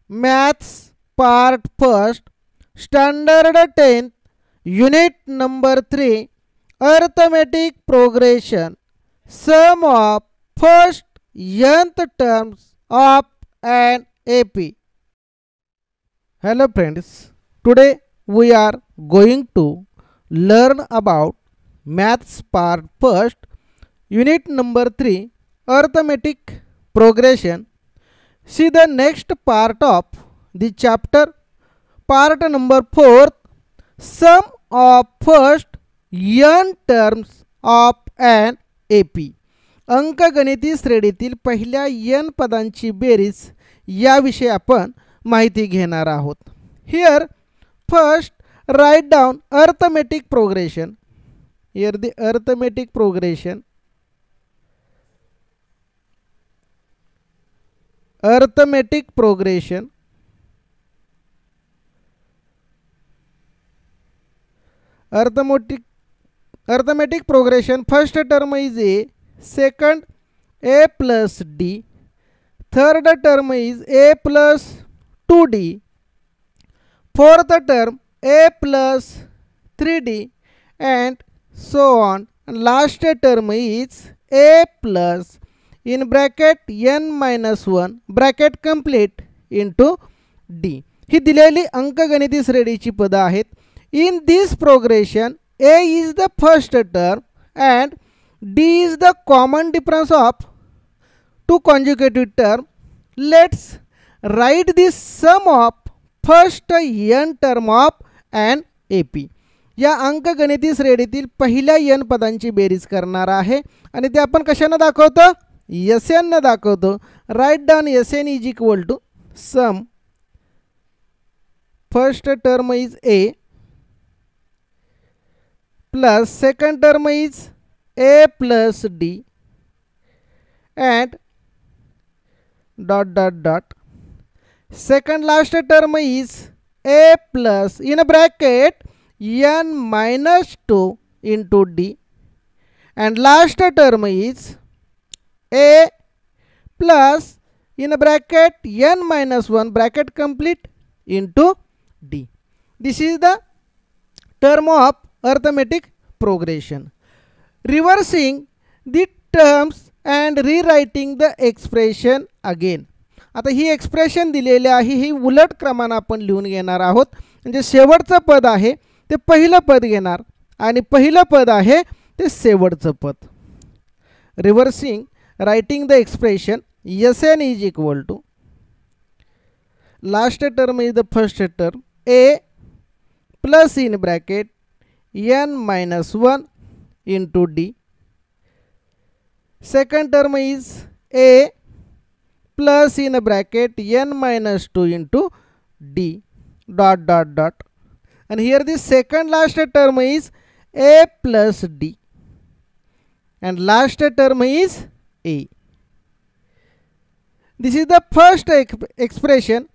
Maths Part 1st, Standard 10th, Unit number 3, Arithmetic Progression, Sum of first nth terms of an AP. Hello friends, today we are going to learn about Maths Part 1st, Unit number 3, Arithmetic Progression. See the next part of the chapter, part number 4, Sum of first n terms of an AP. अंकगणिती श्रेणीतील पहिल्या n पदांची बेरीज याविषयी आपण माहिती घेणार आहोत. Here first write down arithmetic progression. Here the arithmetic progression. Arithmetic progression. Arithmetic progression. First term is A, second A plus D, third term is A plus 2D, fourth term A plus 3D, and so on. And last term is A plus in bracket n minus 1 bracket complete into D. ही दिलेली अंकगणिती श्रेणीची पद आहेत. In this progression, A is the first term and D is the common difference of two consecutive terms. Let's write this sum of first n term of an AP. या अंकगणिती श्रेणीतील पहिल्या n पदांची बेरीज करणार आहे आणि ते आपण कशाने दाखवतो? Sn ने दाखवतो. Write down Sn is equal to sum first term is A plus second term is A plus D and dot dot dot. Second last term is A plus in a bracket n minus 2 into D and last term is A plus in a bracket n minus 1 bracket complete into D. This is the term of arithmetic progression. Reversing the terms and rewriting the expression again. आता ही expression दिलेली आहे, ही उलट क्रमाने आपण लिहून घेणार आहोत. म्हणजे शेवटचं पद आहे ते पहिलं पद घेणार आणि पहिलं पद आहे ते शेवटचं पद. Reversing writing the expression Sn is equal to last term is the first term A plus in bracket n minus 1 into D. Second term is A plus in a bracket n minus 2 into D dot dot dot. And here the second last term is A plus D and last term is A. This is the first expression.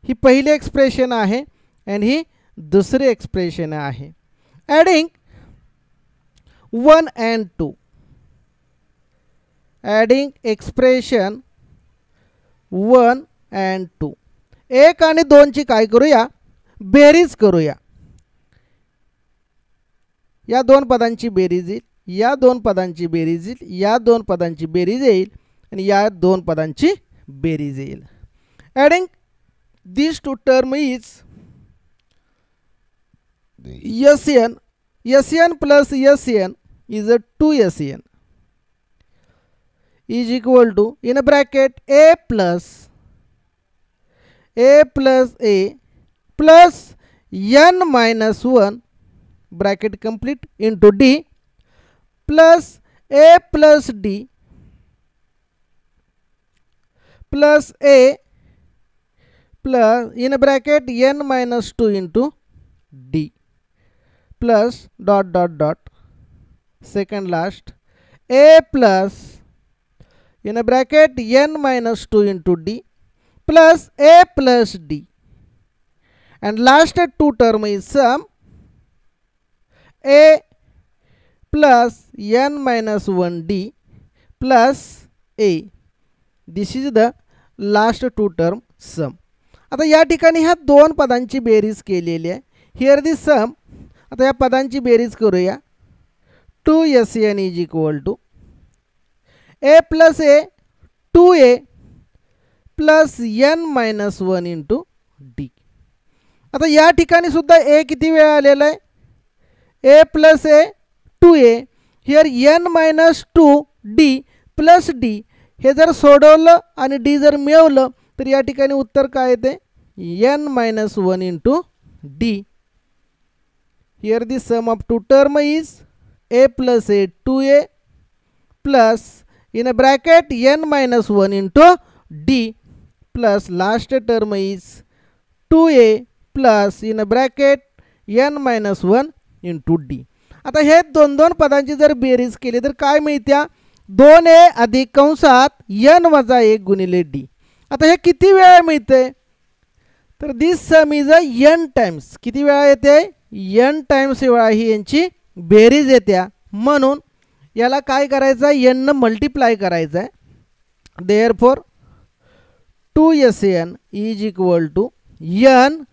ही पहिली expression आहे आणि ही दुसरी expression आहे. Adding 1 and 2. Adding expression 1 and 2. 1 आणि 2 ची काय करूया? बेरीज करूया. या दोन पदांची बेरीज येईल, या दोन पदांची बेरीज येईल, या दोन पदांची बेरीज येईल आणि या दोन पदांची बेरीज येईल. Adding these two term is Sn. Sn plus Sn is a 2Sn is equal to in a bracket A plus A plus n minus 1 bracket complete into D plus A plus D plus A plus in a bracket n minus 2 into D plus dot dot dot. Second last A plus in a bracket n minus 2 into D plus A plus D and last two term is sum A plus n minus 1 D plus A. This is the last two term सम. आता या ठिकाणी ह्या दोन पदांची बेरीज केलेली आहे. Here the sum. आता या पदांची बेरीज करूया. 2SN is equal to a plus a 2a plus n minus 1 into d. आता या ठिकाणी सुद्धा a किती वेळा आलेला आहे? a plus a 2a. Here n minus 2d plus d. हे जर सोडवलं आणि d जर मिळवलं तर या ठिकाणी उत्तर काय येते? n minus 1 into d. Here the sum of two term is a plus a 2a plus in a bracket n minus 1 into d plus last term is 2a plus in a bracket n minus 1 into d. आता हे दोन पदांची जर बेरीज केली तर काय मिळत्या? 2a अधिक कंसात n वजा 1 गुणिले d. आता हे किती वेळा मिळते? तर this sum is a n times. किती वेळा येते? n टाइम्स वेळा ही यांची बेरीज येत्या. म्हणून याला काय करायचं आहे? n न मल्टिप्लाय करायचं आहे. Therefore 2SN is equal to n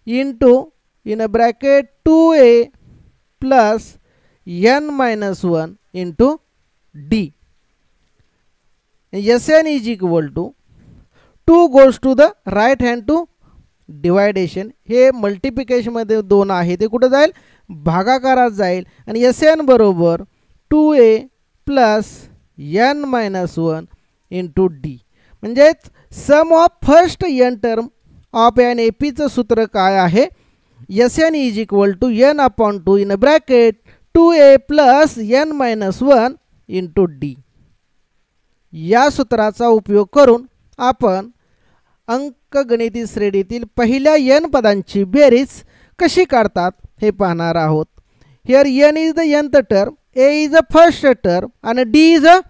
into in a bracket 2a plus n minus 1 into d. SN is equal to 2 goes to the right hand to division. हे मल्टिप्लिकेशनमध्ये 2 आहे ते कुठं जाईल? भागाकारात जाईल. आणि SN बरोबर 2a plus n minus 1 into D. म्हणजेच sum of first n term of N एपीचं सूत्र काय आहे? SN is equal to n upon 2 in bracket 2a plus n minus 1 into D. या सूत्राचा उपयोग करून आपण अंकगणिती श्रेणीतील पहिल्या n पदांची बेरीज कशी काढतात हे पाहणार आहोत. Here n is the nth term, a is a first term and d is a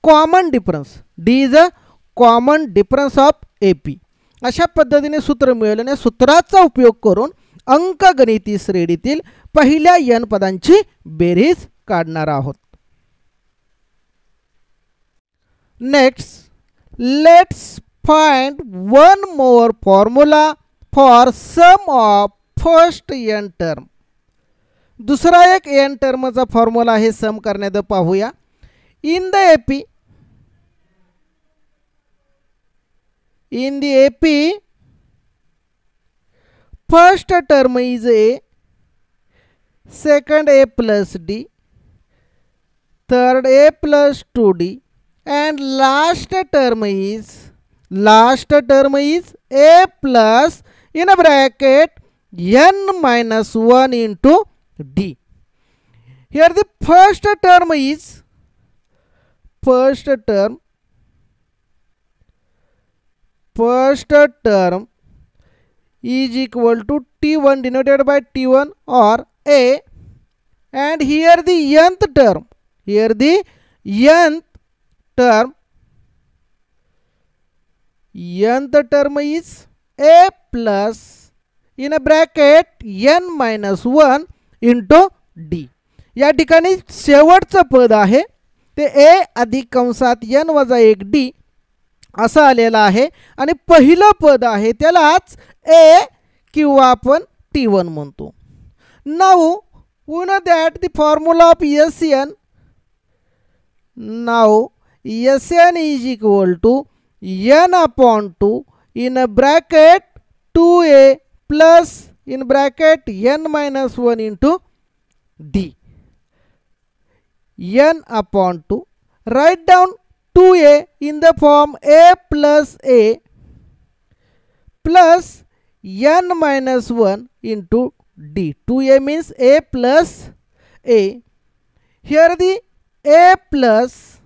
common difference. d is a common difference of AP. अशा पद्धतीने सूत्र मिळवलं आणि सूत्राचा उपयोग करून अंकगणिती श्रेणीतील पहिल्या n पदांची बेरीज काढणार आहोत. Next let's find one more formula for sum of first n term. दुसरा एक n टर्मचा फॉर्म्युला हे सम करण्यात पाहूया. In the AP first term is a, second a plus d, third a plus 2d and last term is a plus in a bracket n minus 1 into d. Here the first term is equal to t1 denoted by t1 or a, and here the nth term is a plus in a bracket n minus 1 into D. या ठिकाणी शेवटचं पद आहे ते a अधिक कंसात n वजा 1 d असं आलेलं आहे आणि पहिलं पद आहे त्यालाच a किंवा आपण t1 म्हणतो. Now we know that the formula of SN. Now SN is equal to n upon 2 in a bracket 2a plus in bracket n minus 1 into d. n upon 2. Write down 2a in the form a plus a plus n minus 1 into d. 2a means a plus a. Here the a plus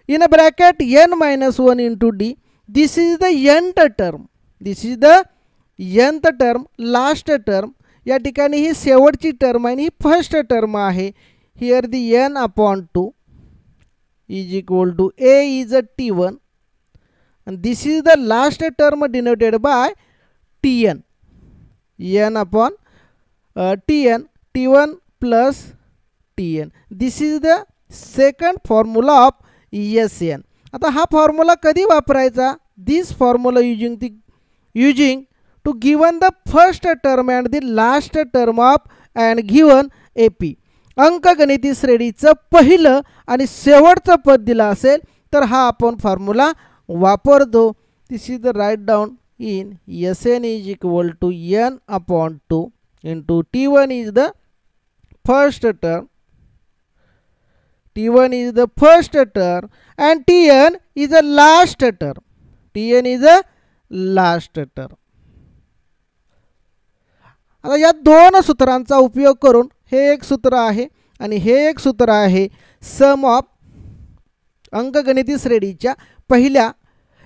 in a bracket n minus 1 into d. This is the nth term. nth term, last term. या ठिकाणी ही शेवटची term आहे आणि ही first term आहे. Here the n upon 2 is equal to a is a t1 and this is the last term denoted by tn. n upon tn, t1 plus tn. This is the second formula of SN. आता हा formula कधी वापरायचा? this formula using to given the first term and the last term of and given AP. अंकगणिती श्रेणीचं पहिलं आणि शेवटचं पद दिलं असेल तर हा आपण फॉर्म्युला वापरतो. This is the write down in Sn is equal to n upon 2 into T1 is the first term, T1 is the first term and Tn is the last term, Tn is the last term. आता या दोन सूत्रांचा उपयोग करून हे एक सूत्र आहे आणि हे एक सूत्र आहे. सम ऑफ अंकगणिती श्रेणीच्या पहिल्या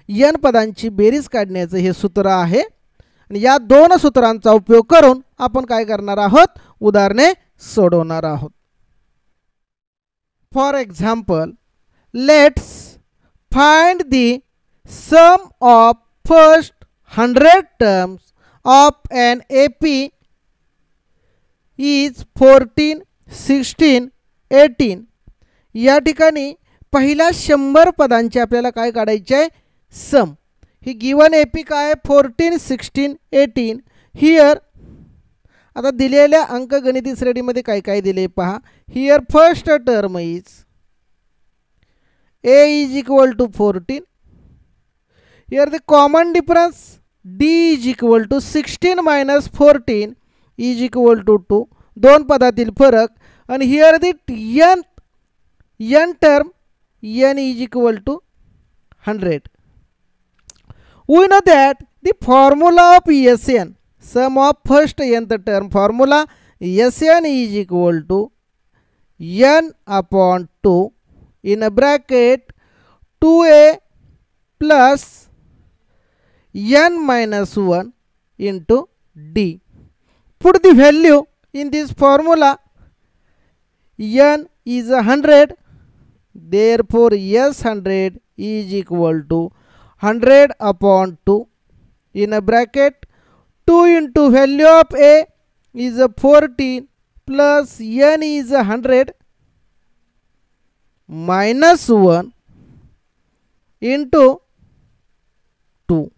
n पदांची बेरीज काढण्याचं हे सूत्र आहे आणि या दोन सूत्रांचा उपयोग करून आपण काय करणार आहोत, उदाहरणे सोडवणार आहोत. For example, let's find the sum of first 100 terms of an AP is 14, 16, 18. या ठिकाणी पहिल्या 100 पदांचे आपल्याला काय काढायचे आहे, सम. ही गिवन AP काय 14, 16, 18. हियर आता दिलेल्या अंकगणिती श्रेणीमध्ये काय काय दिले पहा. Here first term is A is equal to 14. Here the common difference D is equal to 16 minus 14 is equal to 2. दोन पदातील फरक. आणि here the n term n is equal to 100. We know that the formula of Sn, sum of first nth term formula, Sn is equal to n upon 2 in a bracket 2a plus n minus 1 into d. Put the value in this formula. N is 100, therefore S100 is equal to 100 upon 2 in a bracket 2 into value of A is 14 plus n is 100 minus 1 into 2.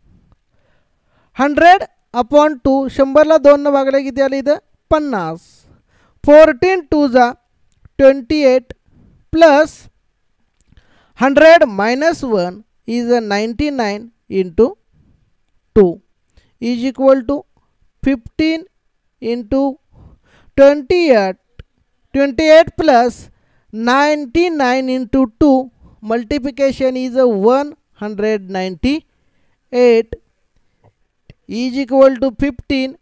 100 upon 2 100ला 2 ने भागले किती आले इथं 50. 14 2 जा 28 plus 100 minus 1 is 99 into 2 is equal to 15 into 28. 28 plus 99 into 2 multiplication is 198 is equal to 15.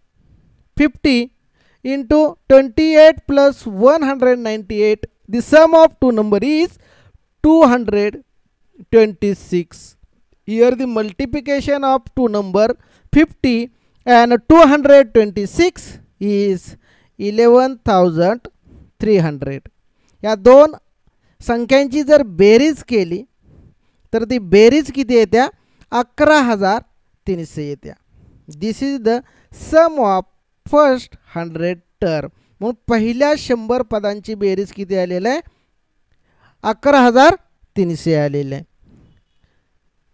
50 into 28 plus 198. The sum of two number is 226. Here the multiplication of two number 50 and 226 is 11,300. या दोन संख्यांची जर बेरीज केली तर ती बेरीज किती येत्या 11,300 येत्या. This is the sum of first 100 term. म्हणून पहिल्या 100 पदांची बेरीज किती आलेली आहे 11,300 आलेले आहे.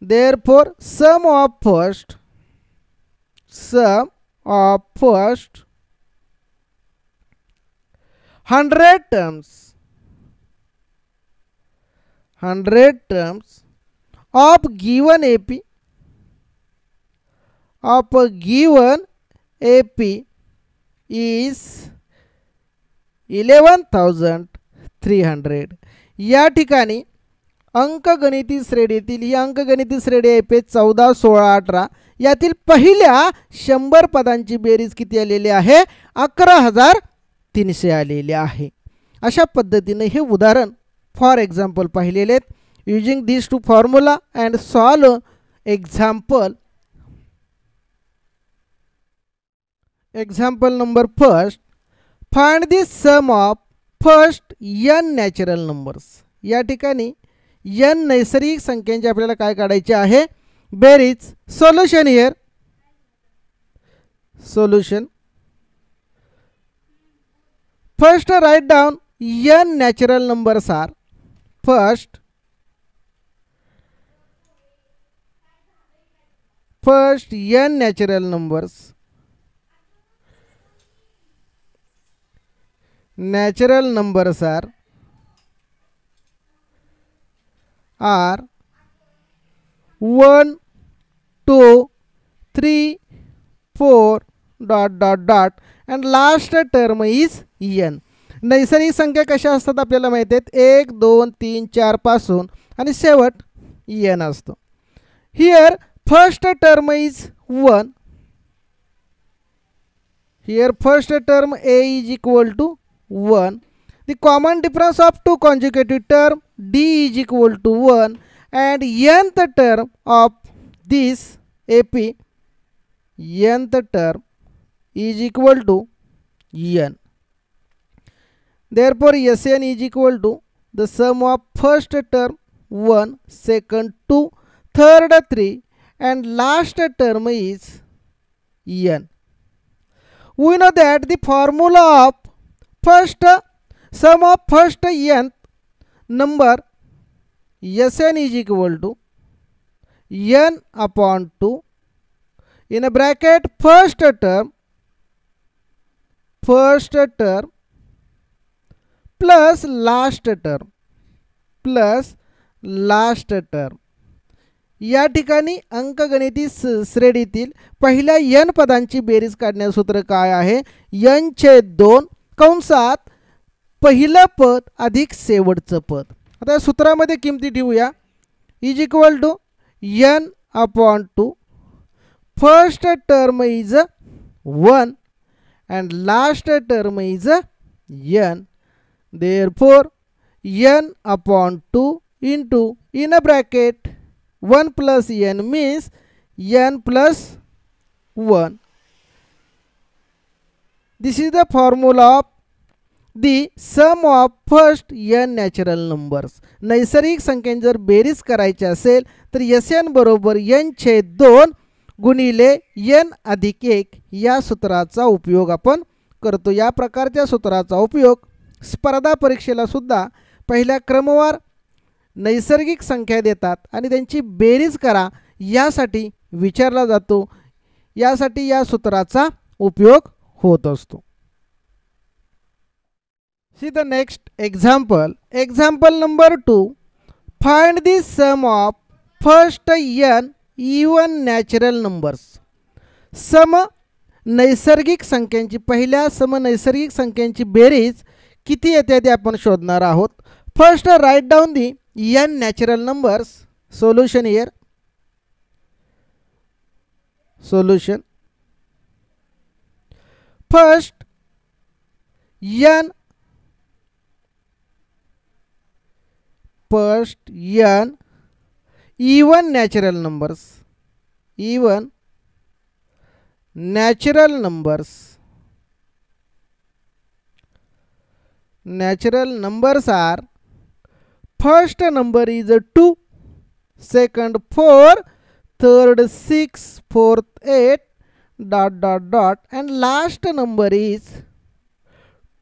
Therefore sum of first 100 terms of given AP is 11,300. या ठिकाणी अंकगणिती श्रेणीतील ही अंकगणिती श्रेणी आहे पेज 14, 16, 18 यातील पहिल्या 100 पदांची बेरीज किती आलेली आहे 11,300 आलेली आहे. अशा पद्धतीने हे उदाहरण फॉर एक्झाम्पल पाहिलेले आहेत. Using this two formula and solve example. Example number first, find the sum of first n natural numbers. या ठिकाणी n नैसर्गिक संख्यांची आपल्याला काय काढायचे आहे बेरीज. Solution here. Solution first write down n natural numbers are. First first n natural numbers. Natural numbers are 1, 2, 3, 4 dot dot dot and last term is n. नैसर्गिक संख्या कशा असतात आपल्याला माहिती आहेत 1, 2, 3, 4 पासून आणि शेवट n असतो. Here first term is 1. Here first term a is equal to 1. The common difference of two consecutive term d is equal to 1 and nth term of this ap, nth term is equal to n. Therefore Sn is equal to the sum of first term 1, second 2, third 3 and last term is n. We know that the formula of first sum of first nth number Sn is equal to n upon 2 in a bracket first term plus last term. या ठिकाणी अंकगणिती श्रेणीतील पहिल्या n पदांची बेरीज काढण्याचे सूत्र काय आहे? n/2 कंसात पहिलं पद अधिक शेवटचं पद. आता सूत्रामध्ये किमती ठेवूया. Is equal to n upon 2. First term is 1 and last term is n. Therefore n upon 2 into in a bracket 1 plus n means n plus 1. This is the formula of the sum of first n natural numbers. नैसर्गिक संख्यांची जर बेरीज करायची असेल तर Sn बरोबर n/2 गुणिले n अधिक 1 या सूत्राचा उपयोग आपण करतो. या प्रकारच्या सूत्राचा उपयोग स्पर्धा परीक्षेला सुद्धा पहिल्या क्रमवार नैसर्गिक संख्या देतात आणि त्यांची बेरीज करा यासाठी विचारला जातो. यासाठी या सूत्राचा उपयोग होत असतो. See the next example. Example number 2. Find the sum of first n even natural numbers. सम नैसर्गिक संख्यांची पहिल्या सम नैसर्गिक संख्यांची बेरीज किती येते ते आपण शोधणार आहोत. First write down the n natural numbers. Solution here. Solution. First n even natural numbers. Even natural numbers. Natural numbers are first number is 2, second 4, third 6, fourth 8 dot dot dot and last number is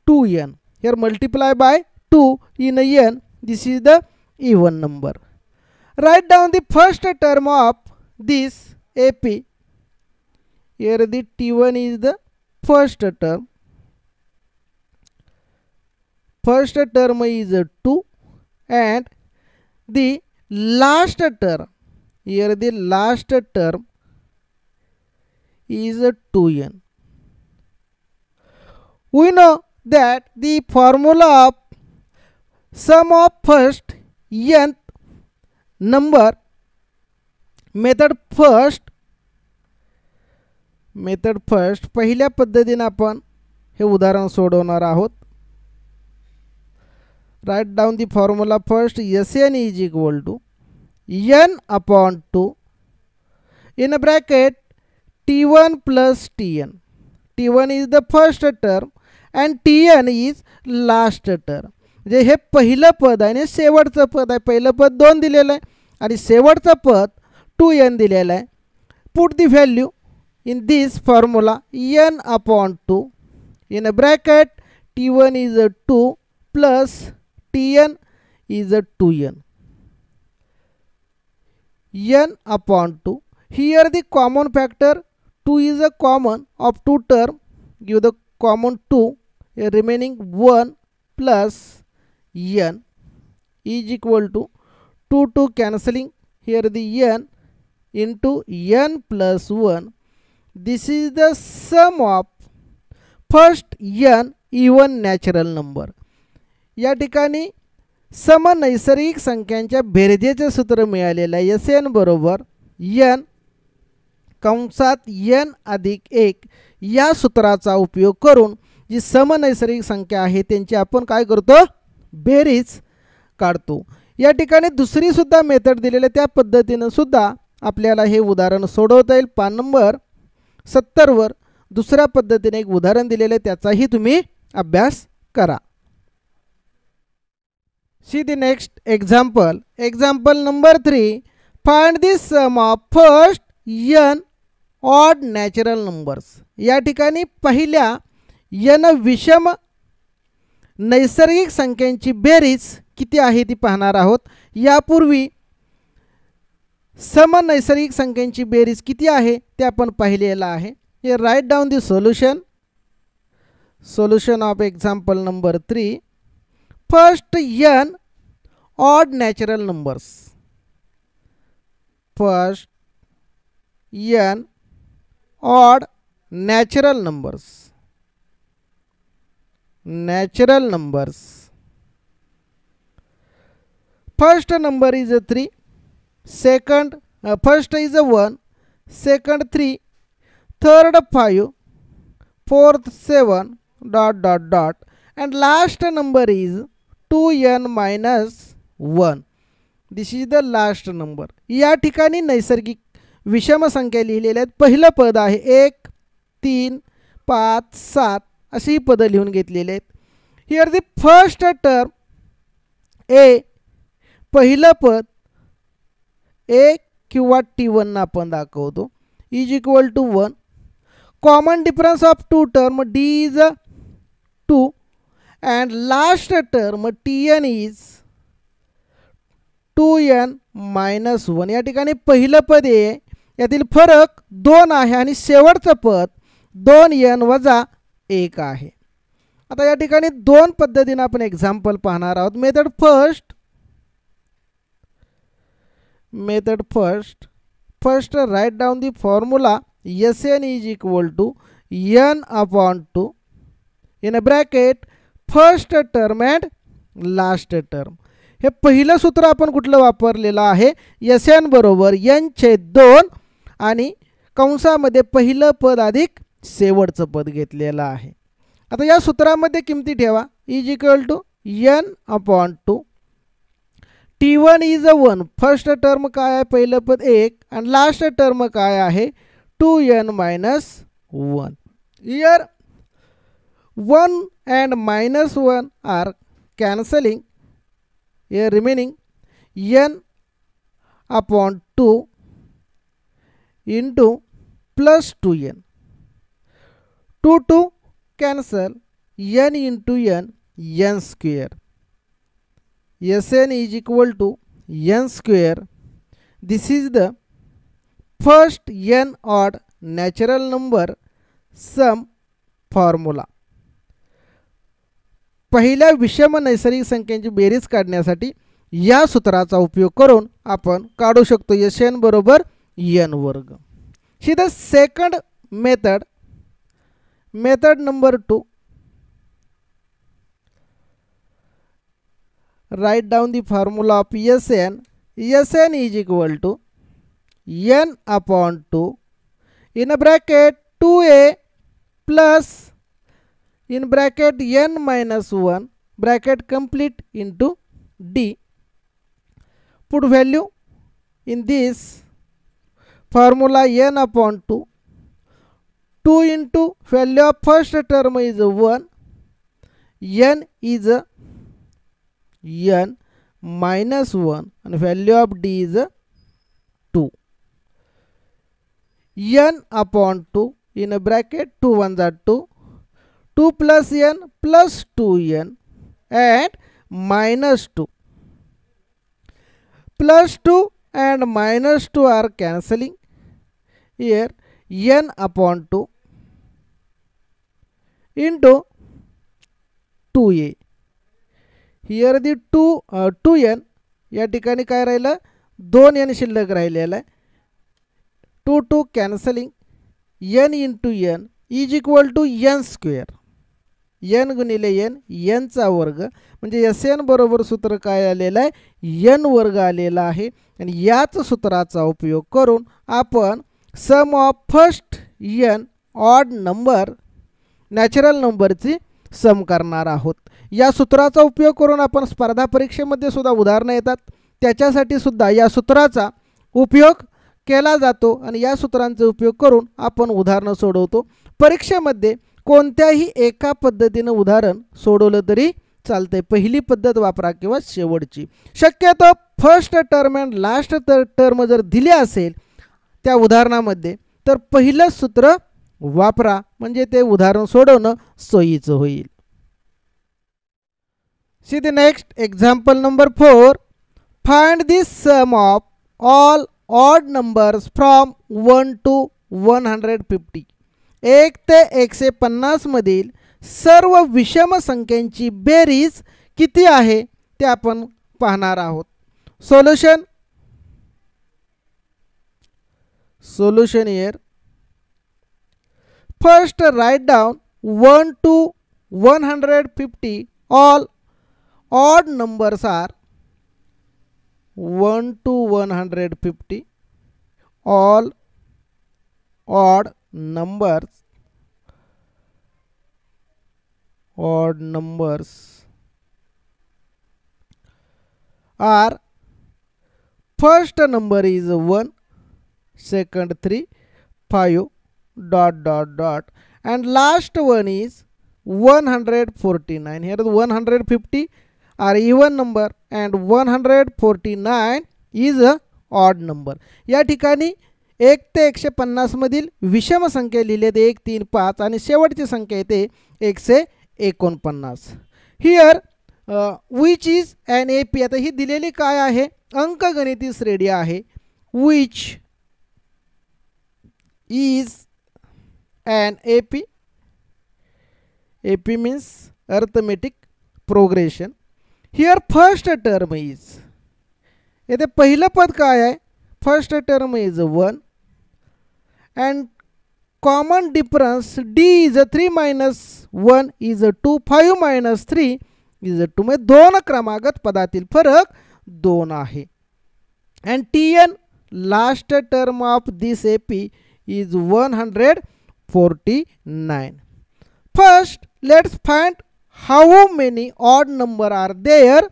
2n. Here multiply by 2 in n. This is the even number. Write down the first term of this AP. Here the T1 is the first term. First term is 2 and the last term, here the last term is 2n. We know that the formula of sum of first nth number method first पहिल्या पद्धतीने आपण हे उदाहरण सोडवणार आहोत. Write down the formula first. Sn is equal to n upon 2 in a bracket T1 plus Tn. T1 is the first term and Tn is last term. म्हणजे हे पहिलं पद आहे आणि शेवटचं पद आहे. पहिलं पद 2 दिलेलं आहे आणि शेवटचं पद 2n दिलेलं आहे. Put the value in this formula n upon 2 in a bracket T1 is 2 plus Tn is 2n. n upon 2 Here the common factor 2 is a common of two term. Give the common 2. Remaining 1 plus n is equal to 2 cancelling. Here the n into n plus 1. This is the sum of first n even natural number. या ठिकाणी सम नैसर्गिक संख्यांच्या बेरजेचे सूत्र मिळालेले आहे. Sn बरोबर n कंसात n अधिक 1 या सूत्राचा उपयोग करून जी सम नैसर्गिक संख्या आहे त्यांची आपण काय करतो, बेरीज काढतो. या ठिकाणी दुसरी सुद्धा मेथड दिलेली त्या पद्धतीने सुद्धा आपल्याला हे उदाहरण सोडवता येईल. पान नंबर 70 वर दुसऱ्या पद्धतीने एक उदाहरण दिलेले त्याचाही तुम्ही अभ्यास करा. See the next example. Example number 3. Find the sum of first n odd natural numbers. या ठिकाणी पहिल्या n विषम नैसर्गिक संख्यांची बेरीज किती आहे ती पाहणार आहोत. यापूर्वी सम नैसर्गिक संख्यांची बेरीज किती आहे ते आपण पाहिलेलं आहे. हे write down the solution. Solution of example number 3. First n odd natural numbers. First n odd natural numbers. Natural numbers. First number is a 3. Second first is a 1. Second 3. Third 5. Fourth 7. Dot dot dot. And last number is 2n minus 1. This is the last number. या ठिकाणी नैसर्गिक विषम संख्या लिहिलेल्या आहेत. पहिलं पद आहे 1 3 5 7 अशी पद लिहून घेतलेले आहेत. Here the first term a, पहिलं पद 1 किंवा t1 आपण दाखवतो, is equal to 1. Common difference of two term d is 2 and last term tn is 2n minus 1. या ठिकाणी पहिलं पद आहे, यातील फरक 2 आहे आणि शेवटचं पद 2n वजा 1 आहे. आता या ठिकाणी दोन पद्धतीने आपण एक्झाम्पल पाहणार आहोत. Method first right down the formula Sn is equal to n upon 2 in a bracket first term and last term. हे पहिलं सूत्र आपण कुठलं वापरलेलं आहे, Sn बरोबर n/2 आणि कंसामध्ये पहिलं पद अधिक शेवटचं पद घेतलेलं आहे. आता या सूत्रामध्ये किमती ठेवा. Is equal to n upon 2. t1 is 1. First term काय आहे, पहिलं पद 1 आणि लास्ट टर्म काय आहे 2n minus 1. Here 1 and minus 1 are cancelling. Here remaining n upon 2 into plus 2n. 2 cancel, n into n square. Sn is equal to n square. This is the first n odd natural number sum formula. पहिल्या विषम नैसर्गिक संख्यांची बेरीज काढण्यासाठी या सूत्राचा उपयोग करून आपण काढू शकतो Sn बरोबर n वर्ग. She the second method number 2. Write down the formula of Sn is equal to n upon 2 in a bracket 2a plus in bracket n minus 1 bracket complete into d. Put value in this formula n upon 2. 2 into value of first term is 1. n is n minus 1 and value of d is 2. n upon 2 in a bracket 2 1s are 2. 2 plus n plus 2n and minus 2. Plus 2 and minus 2 are cancelling. here n upon 2 into 2a. here the 2n या ठिकाणी काय राहिलं 2n शिल्लक राहिलेला आहे. 2 2 cancelling n into n is equal to n square. n गुणिले n n चा वर्ग म्हणजे Sn बरोबर सूत्र काय आलेलं आहे n वर्ग आलेला आहे. आणि याच सूत्राचा उपयोग करून आपण sum of first n odd number natural नंबरची सम करणार आहोत. या सूत्राचा उपयोग करून आपण स्पर्धा परीक्षेमध्ये सुद्धा उदाहरणं येतात त्याच्यासाठी सुद्धा या सूत्राचा उपयोग केला जातो आणि या सूत्रांचा उपयोग करून आपण उदाहरणं सोडवतो. परीक्षेमध्ये कोणत्याही एका पद्धतीने उदाहरण सोडवलं तरी चालतंय. पहिली पद्धत वापरा किंवा शेवटची. शक्यतो first term and last term जर दिले असेल त्या उदाहरणामध्ये तर पहिलं सूत्र वापरा म्हणजे ते उदाहरण सोडवणं सोयीचं होईल. See the next example number 4. Find the sum of all odd numbers from 1 to 150. 1 ते 150 मधील सर्व विषम संख्यांची बेरीज किती आहे ते आपण पाहणार आहोत. Solution here. First write down 1 to 150. All odd numbers are 1 to 150. All odd numbers are first number is 1, second 3, 5 dot dot dot and last one is 149. Here the 150 are even number and 149 is a odd number. या ठिकाणी 1 ते 150 मधील विषम संख्या लिहिलेत 1 3 5 आणि शेवटची संख्या येते 149. Here which is an AP. आता ही दिलेली काय आहे अंकगणिती श्रेणी आहे. Which is an AP. AP means arithmetic progression. Here first term is. येथे पहिलं पद काय आहे first term is 1 and common difference d is a 3 minus 1 is a 2, 5 minus 3 is a 2. म्हणजे दोन क्रमागत पदातील फरक 2 आहे. and tn last term of this AP is 149. First let's find how many odd number are there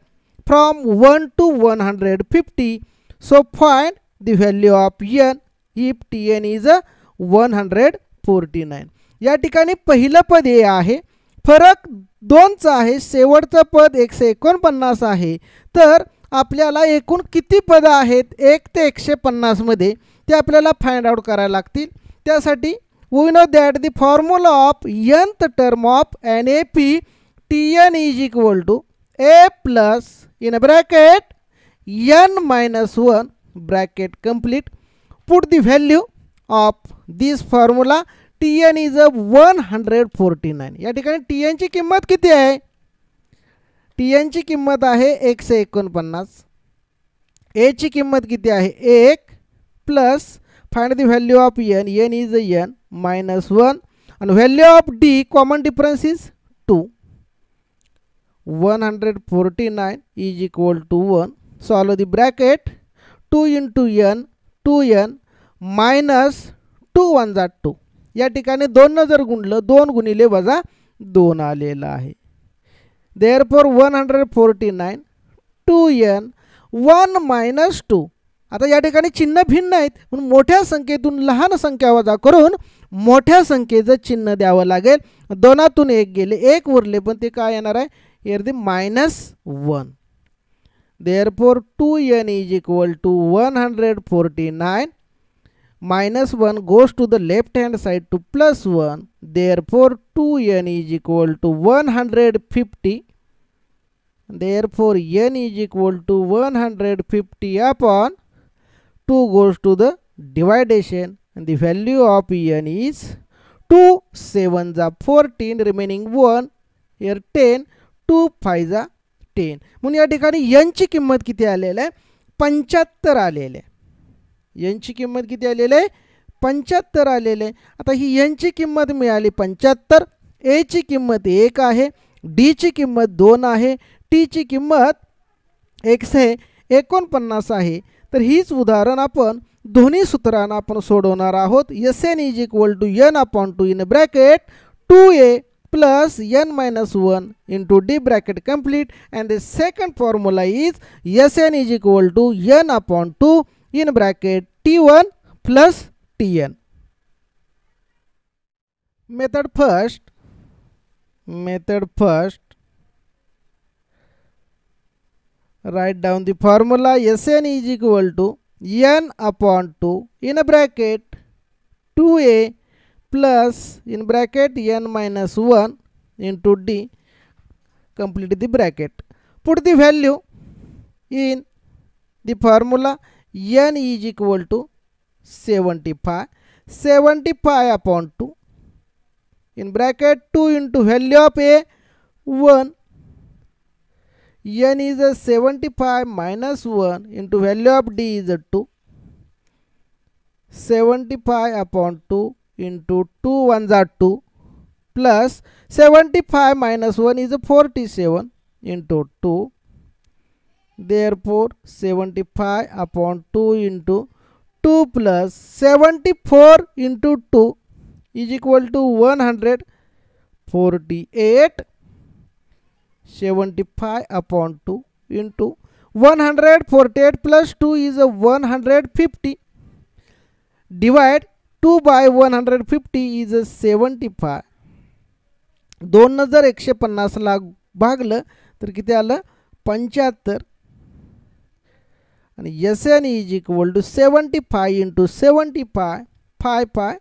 from 1 to 150. So find the value of n if tn is a 149. या ठिकाणी पहिलं पद हे आहे फरक 2चा आहे शेवटचं पद 149 आहे. तर आपल्याला एकूण किती पद आहेत 1 ते 150 मध्ये ते आपल्याला फाइंड आउट करायला लागतील. त्यासाठी we know that the formula of nth term of an AP tn is equal to a plus in a bracket n minus 1 bracket complete. Put the value of this formula. tn is a 149. या ठिकाणी tn ची किंमत किती आहे tn ची किंमत आहे 149. a ची किंमत किती आहे 1 plus find the value of n. n is a n minus 1 and value of d common difference is 2. 149 is equal to 1. Solve the bracket. 2 into n 2n minus 2 1 2. या ठिकाणी 2 न जर गुणलं 2 गुणिले वजा 2 आलेला आहे. therefore 149 2n 1 minus 2. आता या ठिकाणी चिन्ह भिन्न आहेत म्हणून मोठ्या संख्येतून लहान संख्या वजा करून मोठ्या संख्येचं चिन्ह द्यावं लागेल. 2तून 1 गेले 1 उरले पण ते काय येणार आहे here the -1. therefore 2n is equal to 149. -1 goes to the left hand side to +1. therefore 2n is equal to 150. therefore n is equal to 150 upon 2 goes to the dividation and the value of n is 2 7s are 14 remaining 1 here 10 2 5s are 10 म्हणून या ठिकाणी n ची किंमत किती आलेली आहे 75 आलेली आहे n ची किंमत किती आलेली आहे 75 आलेली आहे आता ही n ची किंमत मिळाली 75 a ची किंमत 1 आहे d ची किंमत 2 आहे t ची किंमत 149 आहे तर हीच उदाहरण आपण दोन्ही सूत्रांना आपण सोडवणार आहोत Sn is equal to n upon 2 in bracket 2a plus n minus 1 into d bracket complete and the second formula is Sn is equal to n upon 2 in bracket t1 plus tn. Method first write down the formula Sn is equal to n upon 2 in a bracket 2a plus in bracket n minus 1 into d complete the bracket put the value in the formula n is equal to 75 upon 2 in bracket 2 into value of a 1 n is a 75 minus 1 into value of d is a 2 75 upon 2 into 2 ones are 2 plus 75 minus 1 is a 47 into 2 therefore 75 upon 2 into 2 plus 74 into 2 is equal to 148 75 upon 2 into 148 plus 2 is a 150 divide 2 by 150 is a 75 2 न जर 150 ला भागलं तर किती आलं 75 आणि Sn is equal to 75 into 75 5 pi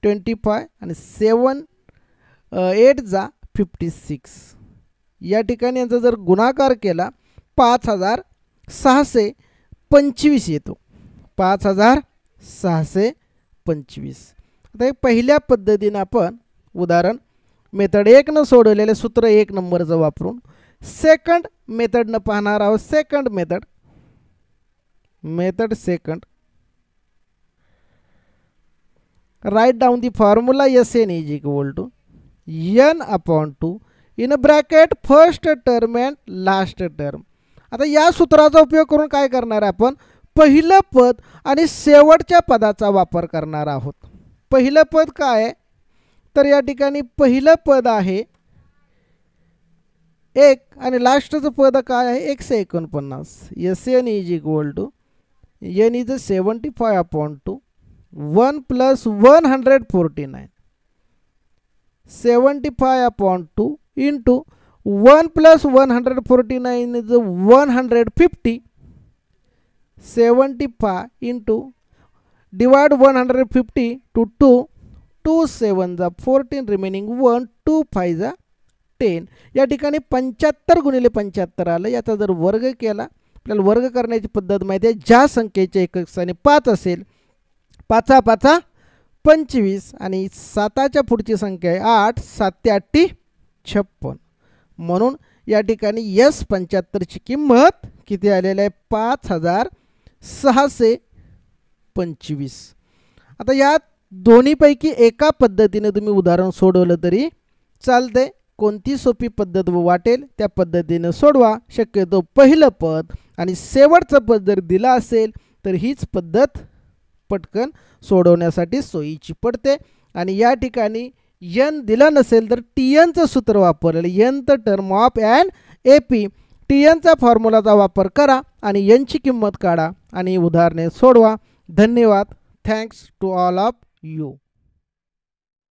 25 आणि 7 8 जा 56 या ठिकाणी यांचा जर गुणाकार केला 5625 येतो 5625 आता पहिल्या पद्धतीने आपण उदाहरण मेथड 1 न सोडवलेले सूत्र 1 नंबरचं वापरून सेकंड मेथड न पाहणार आहोत second method second write down the formula Sn is equal to n upon 2 in a bracket first term and last term. आता या सूत्राचा उपयोग करून काय करणार आपण पहिलं पद आणि शेवटच्या पदाचा वापर करणार आहोत पहिलं पद काय आहे तर या ठिकाणी पहिलं पद आहे 1 आणि लास्टचं पद काय आहे 149 Sn is equal to n is 75 upon 2 1 plus 149 75 upon 2 into 1 plus 149 is 150 75 into divide 150 to 2 2 7s are 14 remaining 1 2 5s are 10 या ठिकाणी 75 गुणिले 75 आलं याचा जर वर्ग केला आपल्याला वर्ग करण्याची पद्धत माहिती आहे ज्या संख्येचे एकक स्थानी 5 असेल 5 5 25 आणि 7च्या पुढची संख्या आहे 8 7 ते 8 56 म्हणून या ठिकाणी S75 ची किंमत किती आलेली आहे 5625 आता या दोन्हीपैकी एका पद्धतीने तुम्ही उदाहरण सोडवलं तरी चालते कोणती सोपी पद्धत वाटेल त्या पद्धतीने सोडवा शक्यतो पहिलं पद आणि शेवटचं पद जर दिला असेल तर हीच पद्धत पटकन सोडवण्यासाठी सोयीची पडते आणि या ठिकाणी n दिला नसेल तर tn चं सूत्र वापरलेलं nth term of an AP tn चा फॉर्म्युलाचा वापर करा आणि n ची किंमत काढा आणि उदाहरणे सोडवा धन्यवाद thanks to all of you